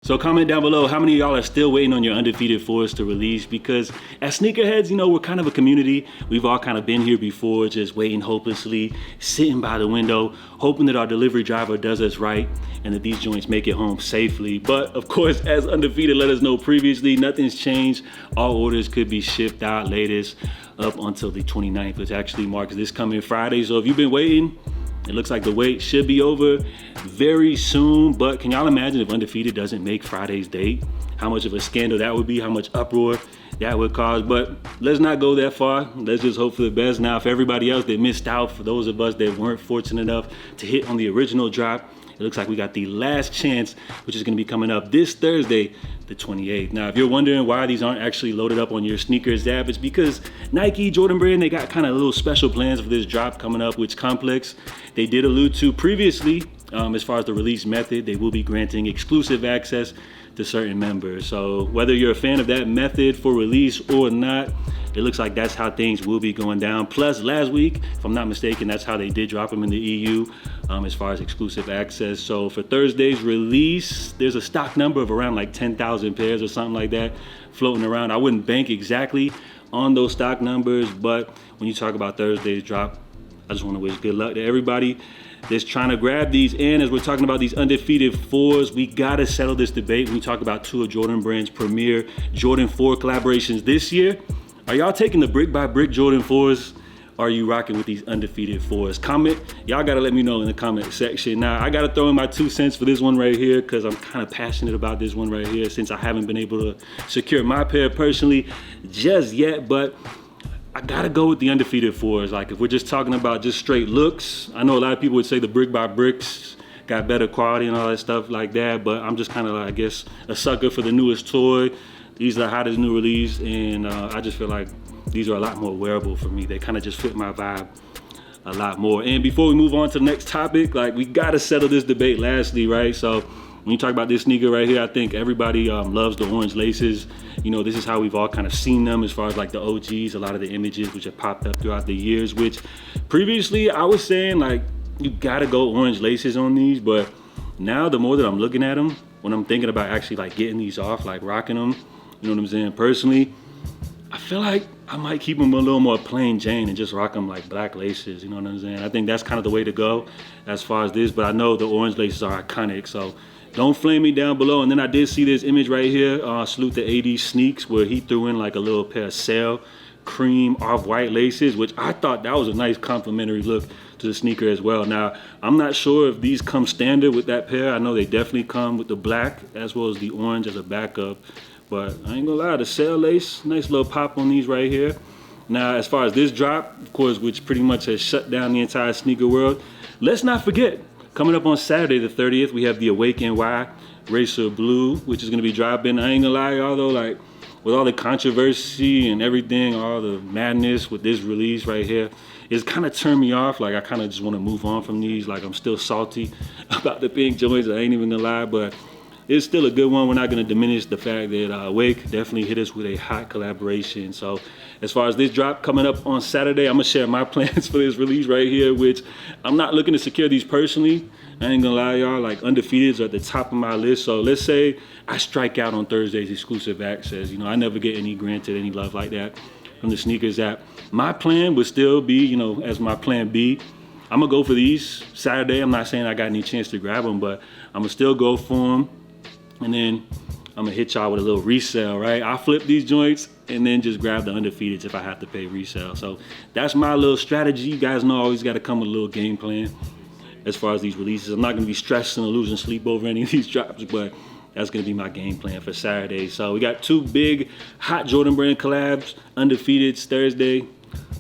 So comment down below how many of y'all are still waiting on your undefeated fours to release, because as sneakerheads, you know, we're kind of a community. We've all kind of been here before, just waiting hopelessly, sitting by the window, hoping that our delivery driver does us right and that these joints make it home safely. But of course, as Undefeated let us know previously, nothing's changed. All orders could be shipped out latest up until the 29th, which actually marks this coming Friday. So if you've been waiting, it looks like the wait should be over very soon. But can y'all imagine if Undefeated doesn't make Friday's date? How much of a scandal that would be, how much uproar that would cause. But let's not go that far. Let's just hope for the best. Now, for everybody else that missed out, for those of us that weren't fortunate enough to hit on the original drop, it looks like we got the last chance, which is gonna be coming up this Thursday, the 28th. Now, if you're wondering why these aren't actually loaded up on your sneakers app, it's because Nike, Jordan Brand, they got kind of little special plans for this drop coming up, which Complex, they did allude to previously. As far as the release method, they will be granting exclusive access to certain members. So whether you're a fan of that method for release or not, it looks like that's how things will be going down. Plus, last week, if I'm not mistaken, that's how they did drop them in the EU as far as exclusive access. So for Thursday's release, there's a stock number of around like 10,000 pairs or something like that floating around. I wouldn't bank exactly on those stock numbers, but when you talk about Thursday's drop, I just want to wish good luck to everybody that's trying to grab these. And as we're talking about these undefeated fours, we gotta settle this debate when we talk about two of Jordan Brand's premier Jordan 4 collaborations this year. Are y'all taking the brick by brick Jordan 4s? Or are you rocking with these undefeated fours? Comment, y'all gotta let me know in the comment section. Now, I gotta throw in my 2 cents for this one right here, because I'm kind of passionate about this one right here, since I haven't been able to secure my pair personally just yet. But I gotta go with the undefeated fours. Like, if we're just talking about just straight looks, I know a lot of people would say the brick by bricks got better quality and all that stuff like that, but I'm just kind of, I guess, a sucker for the newest toy. These are the hottest new release, and I just feel like these are a lot more wearable for me. They kind of just fit my vibe a lot more. And before we move on to the next topic, like, we gotta settle this debate lastly, right? So when you talk about this sneaker right here, I think everybody loves the orange laces. You know, this is how we've all kind of seen them as far as like the OGs, a lot of the images which have popped up throughout the years, which previously I was saying like, you gotta go orange laces on these. But now the more that I'm looking at them, when I'm thinking about actually like getting these off, like rocking them, you know what I'm saying, personally, I feel like I might keep them a little more plain Jane and just rock them like black laces, you know what I'm saying? I think that's kind of the way to go as far as this, but I know the orange laces are iconic, so don't flame me down below. And then I did see this image right here, salute to AD Sneaks, where he threw in like a little pair of sail cream off-white laces, which I thought that was a nice complimentary look to the sneaker as well. Now, I'm not sure if these come standard with that pair. I know they definitely come with the black as well as the orange as a backup, but I ain't gonna lie, the sail lace, nice little pop on these right here. Now, as far as this drop, of course, which pretty much has shut down the entire sneaker world, let's not forget, coming up on Saturday the 30th, we have the Awake NY Racer Blue, which is gonna be dropping. I ain't gonna lie, y'all, though, like, with all the controversy and everything, all the madness with this release right here, it's kind of turned me off. Like, I kind of just want to move on from these. Like, I'm still salty about the pink joints, I ain't even gonna lie, but it's still a good one. We're not gonna diminish the fact that Awake definitely hit us with a hot collaboration. So as far as this drop coming up on Saturday, I'm gonna share my plans for this release right here, which I'm not looking to secure these personally. I ain't gonna lie, y'all, like, undefeateds are at the top of my list. So let's say I strike out on Thursday's exclusive access. You know, I never get granted any love like that from the sneakers app. My plan would still be, you know, as my plan B, I'm gonna go for these Saturday. I'm not saying I got any chance to grab them, but I'm gonna still go for them. And then I'm gonna hit y'all with a little resale, right? I'll flip these joints and then just grab the undefeateds if I have to pay resale. So that's my little strategy. You guys know I always gotta come with a little game plan as far as these releases. I'm not gonna be stressing or losing sleep over any of these drops, but that's gonna be my game plan for Saturday. So we got 2 big hot Jordan Brand collabs, undefeateds Thursday,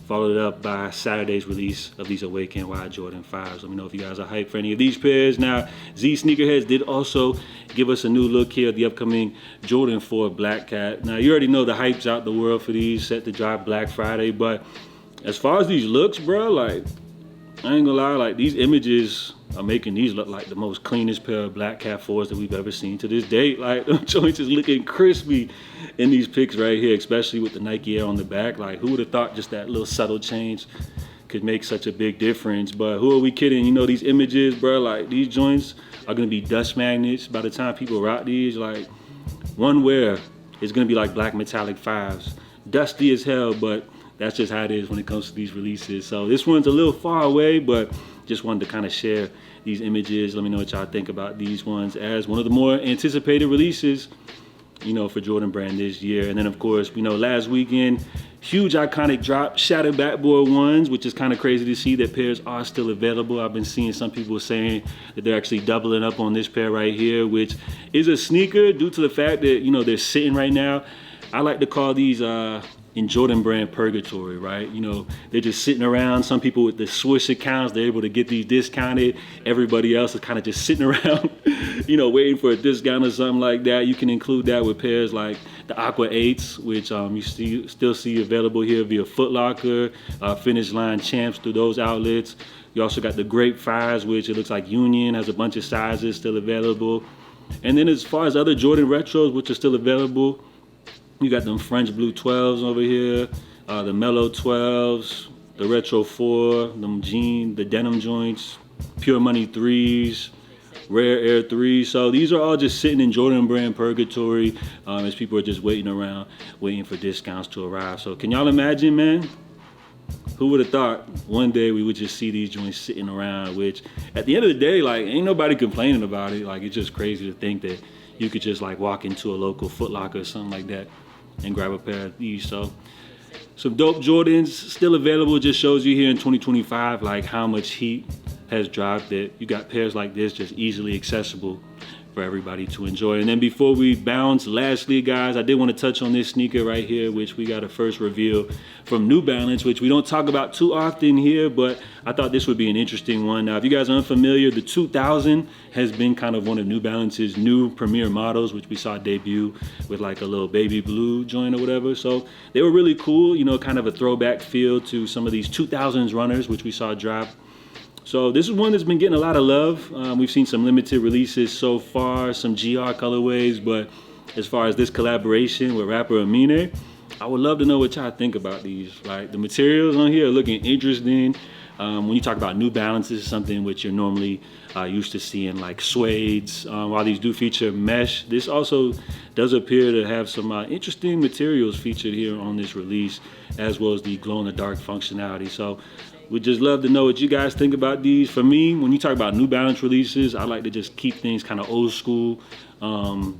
followed up by Saturday's release of these Awake NY Jordan 5s. Let me know if you guys are hyped for any of these pairs. Now, Z Sneakerheads did also give us a new look here at the upcoming Jordan 4 Black Cat. Now, you already know the hype's out the world for these, set to drop Black Friday, but as far as these looks, bro, like, I ain't gonna lie, like, these images are making these look like the most cleanest pair of Black Cat 4s that we've ever seen to this date. Like, the joints is looking crispy in these pics right here, especially with the Nike Air on the back. Like, who would have thought just that little subtle change could make such a big difference. But who are we kidding? You know, these images, bro, like these joints are gonna be dust magnets. By the time people rock these, like one wear is gonna be like black metallic 5s. Dusty as hell, but that's just how it is when it comes to these releases. So this one's a little far away, but just wanted to kind of share these images. Let me know what y'all think about these ones as one of the more anticipated releases, you know, for Jordan Brand this year. And then of course, we know last weekend, huge iconic drop, Shattered Backboard ones, which is kind of crazy to see that pairs are still available. I've been seeing some people saying that they're actually doubling up on this pair right here, which is a sneaker due to the fact that, you know, they're sitting right now. I like to call these in Jordan Brand purgatory, right? You know, they're just sitting around. Some people with the Swish accounts, they're able to get these discounted. Everybody else is kind of just sitting around, you know, waiting for a discount or something like that. You can include that with pairs like the Aqua 8s, which you still see available here via Foot Locker, Finish Line Champs through those outlets. You also got the Grape 5s, which it looks like Union has a bunch of sizes still available. And then as far as other Jordan Retros, which are still available, you got them French Blue 12s over here, the Mellow 12s, the Retro 4, the denim joints, Pure Money 3s, Rare Air 3s. So these are all just sitting in Jordan Brand purgatory as people are just waiting around, waiting for discounts to arrive. So can y'all imagine, man? Who would have thought one day we would just see these joints sitting around, which at the end of the day, like, ain't nobody complaining about it. Like, it's just crazy to think that you could just like walk into a local Foot Locker or something like that and grab a pair of these. So some dope Jordans still available. Just shows you here in 2025 like how much heat has dropped, that you got pairs like this just easily accessible for everybody to enjoy. And then before we bounce, lastly guys, I did want to touch on this sneaker right here, which we got a first reveal from New Balance, which we don't talk about too often here, but I thought this would be an interesting one. Now if you guys are unfamiliar, the 2000 has been kind of one of New Balance's new premier models, which we saw debut with like a little baby blue joint or whatever. So they were really cool, you know, kind of a throwback feel to some of these 2000s runners, which we saw drop. So this is one that's been getting a lot of love. We've seen some limited releases so far, some GR colorways, but as far as this collaboration with rapper Amine, I would love to know what y'all think about these. Like the materials on here are looking interesting. When you talk about New Balances, something which you're normally used to seeing like suedes. While these do feature mesh, this also does appear to have some interesting materials featured here on this release, as well as the glow-in-the-dark functionality. So we'd just love to know what you guys think about these. For me, when you talk about New Balance releases, I like to just keep things kind of old school.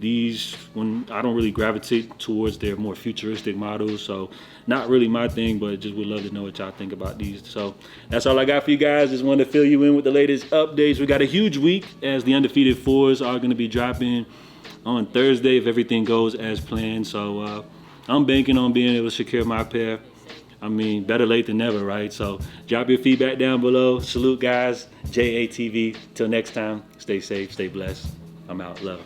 These, when I don't really gravitate towards their more futuristic models, so not really my thing, but just would love to know what y'all think about these. So that's all I got for you guys. Just wanted to fill you in with the latest updates. We got a huge week as the Undefeated 4s are going to be dropping on Thursday if everything goes as planned. So I'm banking on being able to secure my pair. I mean, better late than never, right? So drop your feedback down below. Salute, guys. JATV. Till next time, stay safe, stay blessed. I'm out. Love.